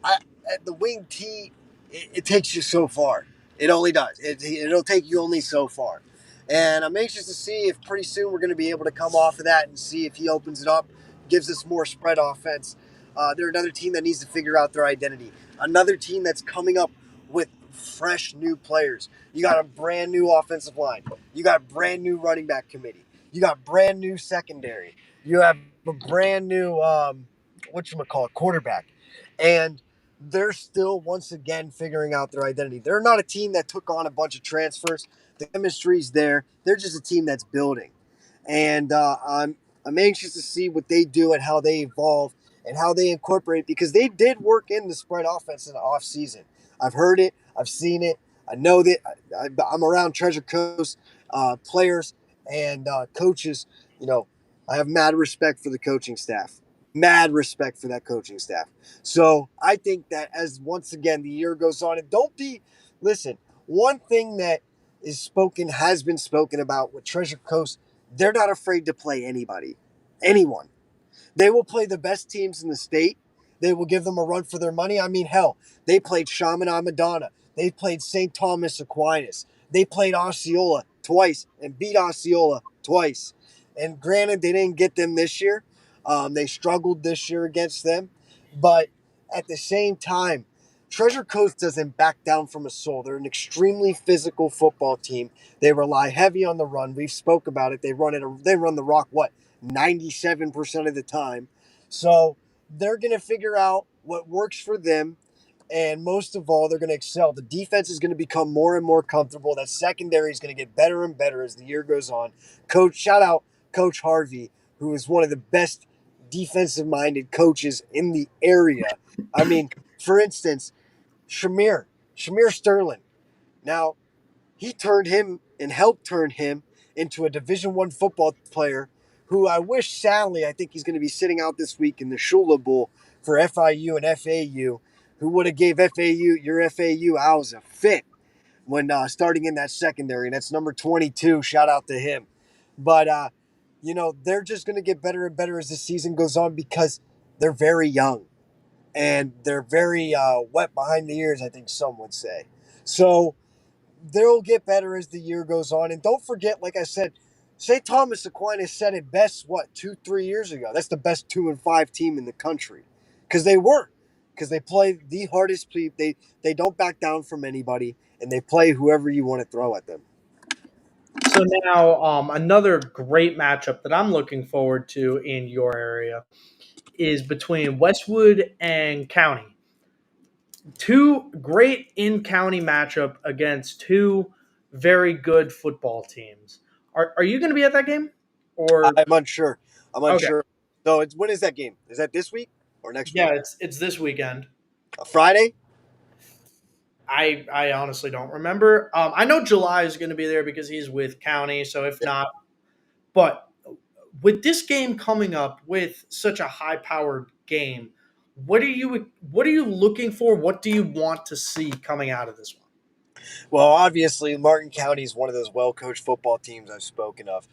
I, at the wing tee, it takes you so far. It only does. It'll take you only so far. And I'm anxious to see if pretty soon we're going to be able to come off of that and see if he opens it up, gives us more spread offense. They're another team that needs to figure out their identity. Another team that's coming up with fresh new players. You got a brand new offensive line. You got a brand new running back committee. You got brand new secondary. You have a brand new quarterback, and they're still once again figuring out their identity. They're not a team that took on a bunch of transfers. The chemistry's there. They're just a team that's building, and I'm anxious to see what they do and how they evolve and how they incorporate, because they did work in the spread offense in the off season. I've heard it. I've seen it. I know that I'm around Treasure Coast players and coaches. You know, I have mad respect for the coaching staff. Mad respect for that coaching staff. So I think that as once again the year goes on, and don't be listen. One thing that has been spoken about with Treasure Coast, they're not afraid to play anybody, anyone. They will play the best teams in the state. They will give them a run for their money. I mean, hell, they played Shaman Amadana. They played St. Thomas Aquinas. They played Osceola twice and beat Osceola twice. And granted, they didn't get them this year. They struggled this year against them. But at the same time, Treasure Coast doesn't back down from a soul. They're an extremely physical football team. They rely heavy on the run. We've spoke about it. They run it. They run the rock. What 97% of the time. So they're going to figure out what works for them. And most of all, they're going to excel. The defense is going to become more and more comfortable. That secondary is going to get better and better as the year goes on. Shout out Coach Harvey, who is one of the best defensive minded coaches in the area. I mean, for instance, Shamir Sterling. Now, he turned him and helped turn him into a Division I football player who I wish, sadly, I think he's going to be sitting out this week in the Shula Bowl for FIU and FAU, who would have gave your FAU hours a fit when starting in that secondary. And that's number 22. Shout out to him. But, they're just going to get better and better as the season goes on because they're very young and they're very wet behind the ears, I think some would say. So, they'll get better as the year goes on. And don't forget, like I said, St. Thomas Aquinas said it best, 2-3 years ago? That's the best 2-5 team in the country. Because they were. because they play the hardest. They don't back down from anybody, and they play whoever you want to throw at them. So now, another great matchup that I'm looking forward to in your area is between Westwood and County. Two great in county matchup against two very good football teams. Are you going to be at that game? Or I'm unsure. I'm okay, unsure. So it's when is that game? Is that this week or next week? yeah, it's this weekend. A Friday? I honestly don't remember. I know July is going to be there because he's with County. So if not, but with this game coming up with such a high powered game, what are you looking for? What do you want to see coming out of this one? Well, obviously, Martin County is one of those well-coached football teams I've spoken of.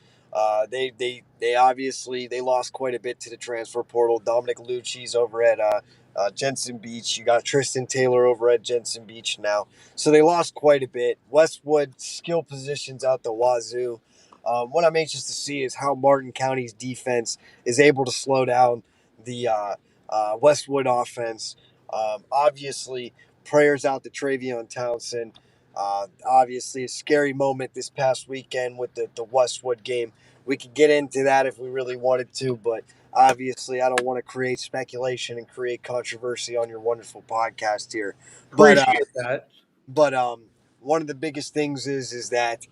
They obviously they lost quite a bit to the transfer portal. Dominic Lucci's over at Jensen Beach. You got Tristan Taylor over at Jensen Beach now, so they lost quite a bit. Westwood skill positions out the wazoo. What I'm anxious to see is how Martin County's defense is able to slow down the Westwood offense. Obviously, prayers out to Travion Townsend. Obviously, a scary moment this past weekend with the Westwood game. We could get into that if we really wanted to, but obviously, I don't want to create speculation and create controversy on your wonderful podcast here. But Appreciate that. but one of the biggest things is that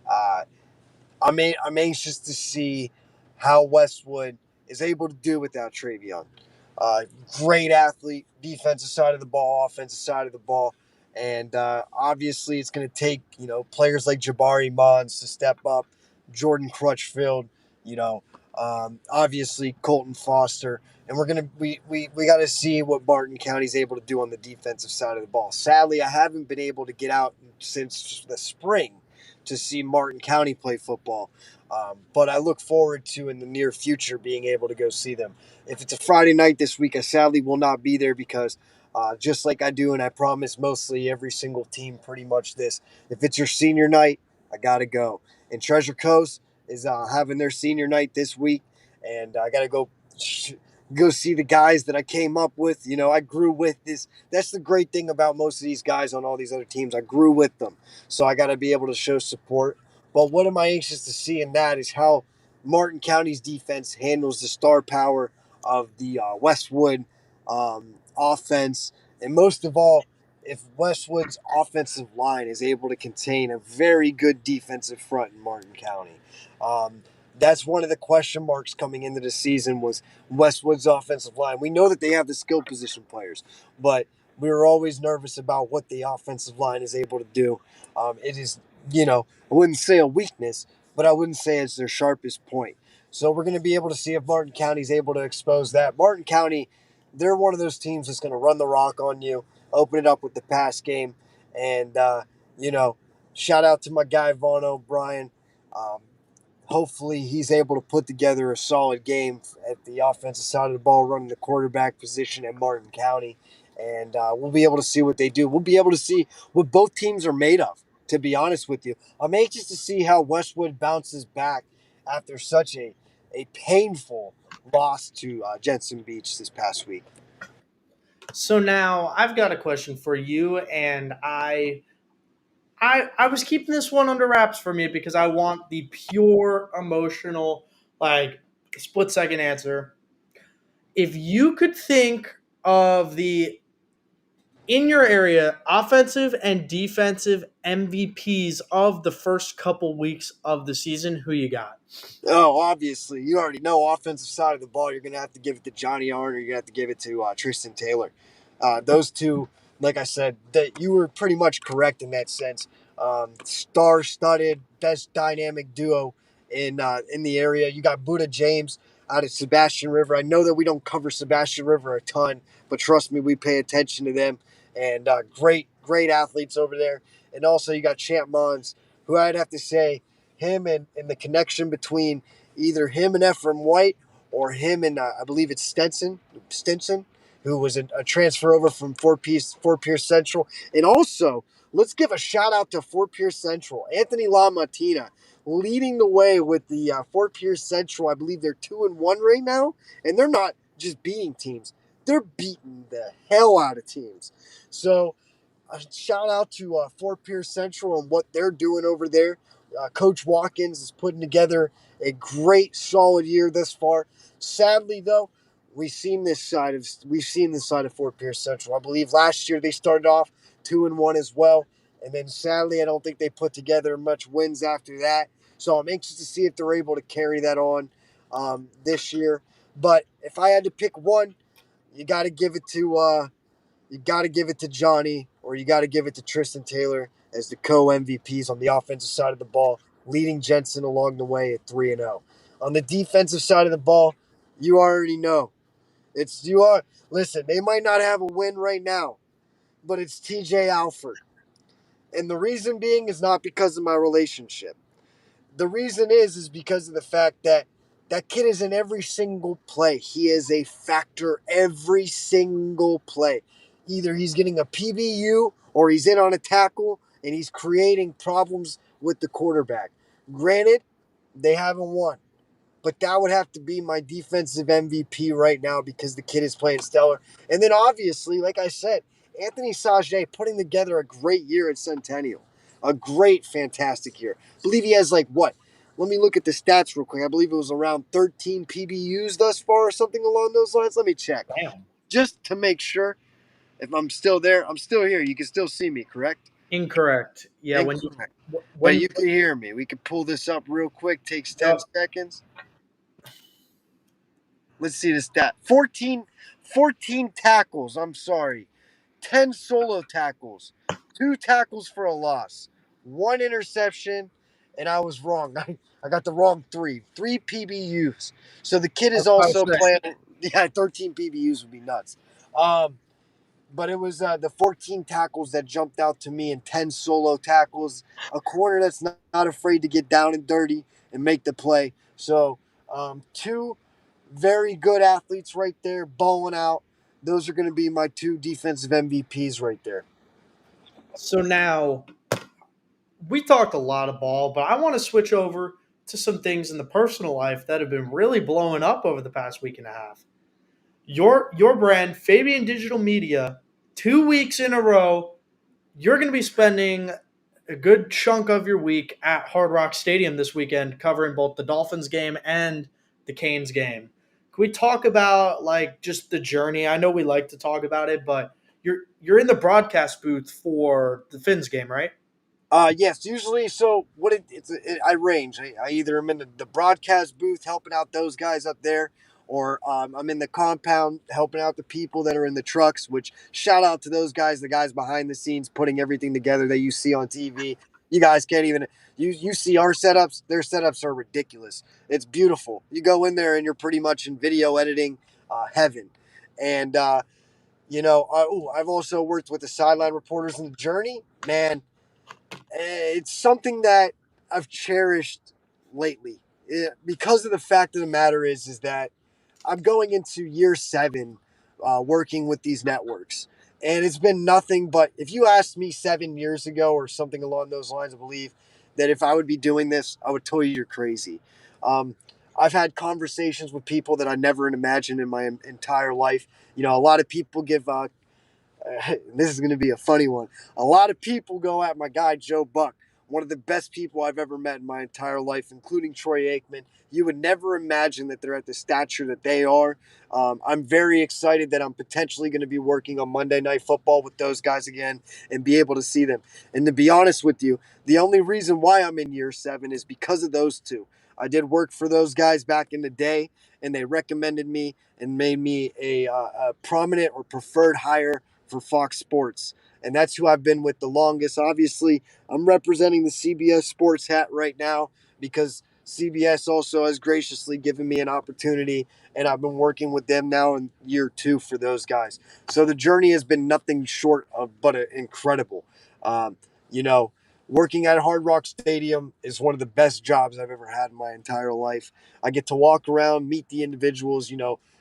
uh, I'm anxious to see how Westwood is able to do without Travion. Uh, Great athlete, defensive side of the ball, offensive side of the ball, and obviously it's going to take players like Jabari Mons to step up, Jordan Crutchfield, obviously Colton Foster, and we got to see what Martin County's able to do on the defensive side of the ball. Sadly, I haven't been able to get out since the spring to see Martin County play football. But I look forward to in the near future being able to go see them. If it's a Friday night this week, I sadly will not be there because just like I do, and I promise mostly every single team pretty much this, if it's your senior night, I got to go. And Treasure Coast is having their senior night this week, and I got to go see the guys that I came up with. I grew with this. That's the great thing about most of these guys on all these other teams. I grew with them. So I got to be able to show support. But what am I anxious to see in that is how Martin County's defense handles the star power of the Westwood offense. And most of all, if Westwood's offensive line is able to contain a very good defensive front in Martin County. Um, that's one of the question marks coming into the season was Westwood's offensive line. We know that they have the skill position players, but we were always nervous about what the offensive line is able to do. It is, I wouldn't say a weakness, but I wouldn't say it's their sharpest point. So we're going to be able to see if Martin County is able to expose that. Martin County, they're one of those teams that's going to run the rock on you, open it up with the pass game, and you know, shout out to my guy Vaughn O'Brien. Um, Hopefully he's able to put together a solid game at the offensive side of the ball, running the quarterback position at Martin County. And we'll be able to see what they do. We'll be able to see what both teams are made of, to be honest with you. I'm anxious to see how Westwood bounces back after such a painful loss to Jensen Beach this past week. So now I've got a question for you, and I was keeping this one under wraps for me because I want the pure emotional, like split second answer. If you could think of the in your area offensive and defensive MVPs of the first couple weeks of the season, who you got? Oh, obviously, you already know offensive side of the ball. You're going to have to give it to Johnny Arn, or you're going to have to give it to Tristan Taylor. Those two, like I said, that you were pretty much correct in that sense. Star-studded, best dynamic duo in the area. You got Buddha James out of Sebastian River. I know that we don't cover Sebastian River a ton, but trust me, we pay attention to them. And great athletes over there. And also, you got Champ Mons, who I'd have to say him and the connection between either him and Ephraim White or him and I believe it's Stinson, who was a transfer over from Fort Pierce Central. And also, let's give a shout out to Fort Pierce Central. Anthony LaMattina leading the way with the Fort Pierce Central. I believe they're 2-1 right now, and they're not just beating teams. they're beating the hell out of teams. So a shout out to Fort Pierce Central and what they're doing over there. Coach Watkins is putting together a great, solid year thus far. Sadly, though, we've seen this side of Fort Pierce Central. I believe last year they started off 2-1 as well, and then sadly, I don't think they put together much wins after that. So I'm anxious to see if they're able to carry that on this year. But if I had to pick one, you got to give it to Johnny, or you got to give it to Tristan Taylor as the co-MVPs on the offensive side of the ball, leading Jensen along the way at 3-0. On the defensive side of the ball, you already know. Listen, they might not have a win right now, but it's TJ Alford. And the reason being is not because of my relationship. The reason is because of the fact that that kid is in every single play. He is a factor every single play. Either he's getting a PBU or he's in on a tackle and he's creating problems with the quarterback. Granted, they haven't won, but that would have to be my defensive MVP right now because the kid is playing stellar. And then obviously, like I said, Anthony Sajay putting together a great year at Centennial. A great, fantastic year. I believe he has like what? Let me look at the stats real quick. I believe it was around 13 PBUs thus far or something along those lines. Let me check. Damn. Just to make sure if I'm still there. I'm still here. You can still see me, correct? Incorrect. Yeah, Incorrect. when But you you can hear me. We can pull this up real quick. Takes 10 yep. seconds. Let's see the stat. 14 tackles. I'm sorry. 10 solo tackles. 2 tackles for a loss. 1 interception. And I was wrong. I got the wrong 3. 3 PBUs. So the kid I is was about to also say, playing. Yeah, 13 PBUs would be nuts. But it was the 14 tackles that jumped out to me and 10 solo tackles. A corner that's not afraid to get down and dirty and make the play. So, 2 very good athletes right there, balling out. Those are going to be my 2 defensive MVPs right there. so now we talked a lot of ball, but I want to switch over to some things in the personal life that have been really blowing up over the past week and a half. Your brand, Fabian Digital Media, 2 weeks in a row, you're going to be spending a good chunk of your week at Hard Rock Stadium this weekend, covering both the Dolphins game and the Canes game. Can we talk about like just the journey? I know we like to talk about it, but you're in the broadcast booth for the Finns game, right? Yes, usually. So I range. I either am in the broadcast booth helping out those guys up there, or I'm in the compound helping out the people that are in the trucks. Which shout out to those guys, the guys behind the scenes putting everything together that you see on TV. You guys can't even you see our setups. Their setups are ridiculous. It's beautiful. You go in there and you're pretty much in video editing heaven, and I've also worked with the sideline reporters in the Journey. Man, it's something that I've cherished lately. Because of the fact of the matter is that I'm going into year 7 working with these networks. And it's been nothing but, if you asked me 7 years ago or something along those lines, I believe that if I would be doing this, I would tell you you're crazy. Um, I've had conversations with people that I never imagined in my entire life. A lot of people give this is going to be a funny one. A lot of people go at my guy, Joe Buck, one of the best people I've ever met in my entire life, including Troy Aikman. You would never imagine that they're at the stature that they are. I'm very excited that I'm potentially going to be working on Monday Night Football with those guys again and be able to see them. And to be honest with you, the only reason why I'm in year 7 is because of those 2. I did work for those guys back in the day, and they recommended me and made me a prominent or preferred hire for Fox Sports. And that's who I've been with the longest. Obviously, I'm representing the CBS Sports hat right now because CBS also has graciously given me an opportunity, and I've been working with them now in year 2 for those guys. So the journey has been nothing short of but incredible. Um, you know, Working at Hard Rock Stadium is one of the best jobs I've ever had in my entire life. I get to walk around, meet the individuals.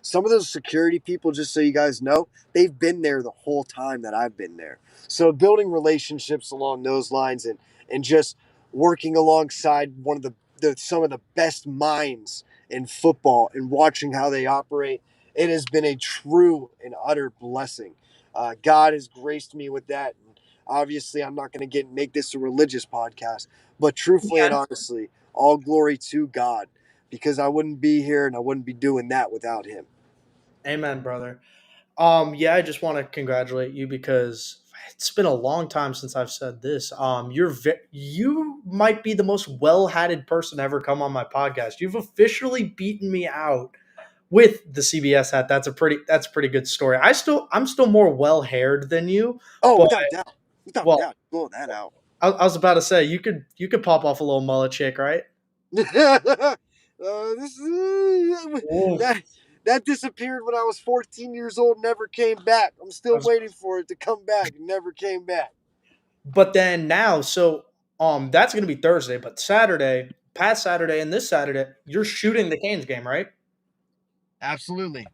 Some of those security people, just so you guys know, they've been there the whole time that I've been there. So building relationships along those lines and just working alongside some of the best minds in football and watching how they operate it has been a true and utter blessing. God has graced me with that. And obviously, I'm not going to make this a religious podcast, but truthfully and honestly, all glory to God, because I wouldn't be here and I wouldn't be doing that without Him. Amen, brother. Yeah, I just want to congratulate you because it's been a long time since I've said this. You might be the most well-hatted person to ever come on my podcast. You've officially beaten me out with the CBS hat. That's a pretty good story. I'm still more well-haired than you, Oh, but without a doubt, without a well, doubt, blow that out. I was about to say you could pop off a little mullet chick, right? This Oof. that that disappeared when I was 14 years old. Never came back. I'm I still was- waiting for it to come back. It never came back. But then now, so that's gonna be Thursday, but Saturday, past Saturday, and this Saturday, you're shooting the Canes game, right? Absolutely.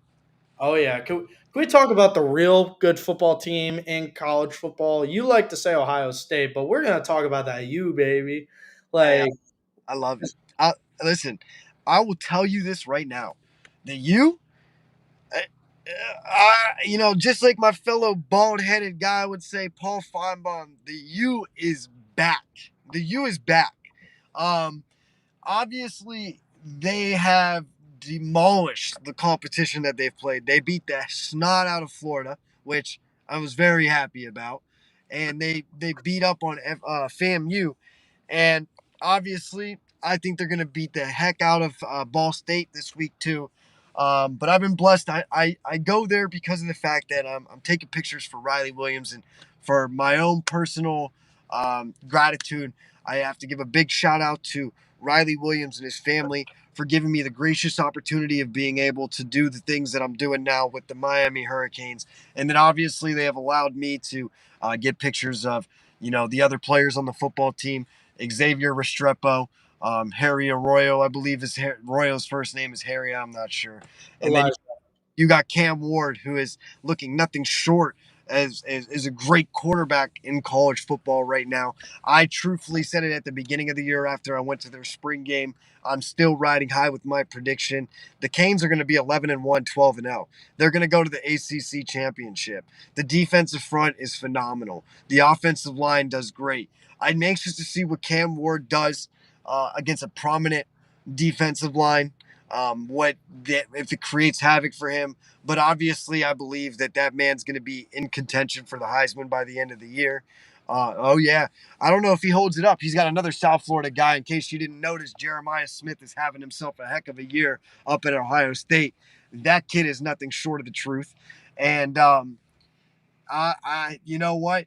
Oh yeah. Can we talk about the real good football team in college football? You like to say Ohio State, but we're gonna talk about that U, baby. Hey, Like I love it. Listen, I will tell you this right now. The U, just like my fellow bald-headed guy would say, Paul Feinbaum, the U is back. The U is back. Um, Obviously, they have demolished the competition that they've played. They beat the snot out of Florida, which I was very happy about, and they beat up on FAMU, and obviously, I think they're going to beat the heck out of Ball State this week too. But I've been blessed. I go there because of the fact that I'm taking pictures for Riley Williams, and for my own personal gratitude, I have to give a big shout out to Riley Williams and his family for giving me the gracious opportunity of being able to do the things that I'm doing now with the Miami Hurricanes. And then obviously they have allowed me to get pictures of, the other players on the football team, Xavier Restrepo, Harry Arroyo, I believe Arroyo's first name is Harry, I'm not sure. And then Elijah. you got Cam Ward, who is looking nothing short as a great quarterback in college football right now. I truthfully said it at the beginning of the year after I went to their spring game. I'm still riding high with my prediction. The Canes are going to be 11-1, 12-0. They're going to go to the ACC championship. The defensive front is phenomenal. The offensive line does great. I'm anxious to see what Cam Ward does against a prominent defensive line. If it creates havoc for him. But obviously, I believe that man's going to be in contention for the Heisman by the end of the year. Oh yeah, I don't know if he holds it up. He's got another South Florida guy. In case you didn't notice, Jeremiah Smith is having himself a heck of a year up at Ohio State. That kid is nothing short of the truth. And you know what?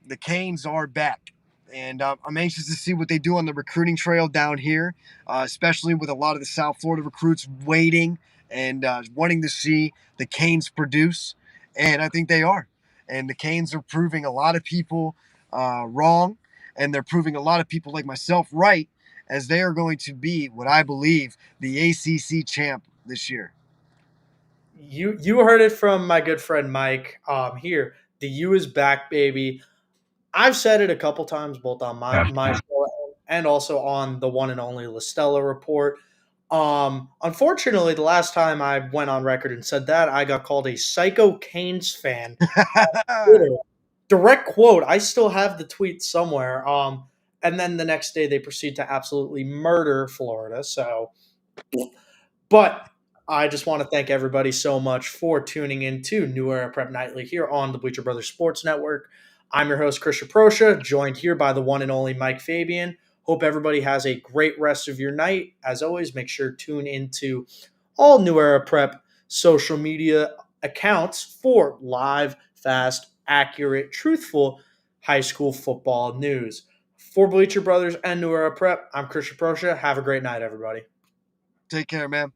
The Canes are back. And I'm anxious to see what they do on the recruiting trail down here, especially with a lot of the South Florida recruits waiting and wanting to see the Canes produce. And I think they are. And the Canes are proving a lot of people wrong, and they're proving a lot of people like myself right, as they are going to be what I believe the ACC champ this year. You heard it from my good friend Mike. Here, the U is back, baby. I've said it a couple times, both on my show and also on the one and only Listella report. Unfortunately, the last time I went on record and said that, I got called a psycho Canes fan. Twitter. Direct quote. I still have the tweet somewhere. And then the next day they proceed to absolutely murder Florida. So, but I just want to thank everybody so much for tuning in to New Era Prep Nightly here on the Bleacher Brothers Sports Network. I'm your host, Christian Proscia, joined here by the one and only Mike Fabian. Hope everybody has a great rest of your night. As always, make sure to tune into all New Era Prep social media accounts for live, fast, accurate, truthful high school football news. For Bleacher Brothers and New Era Prep, I'm Christian Proscia. Have a great night, everybody. Take care, man.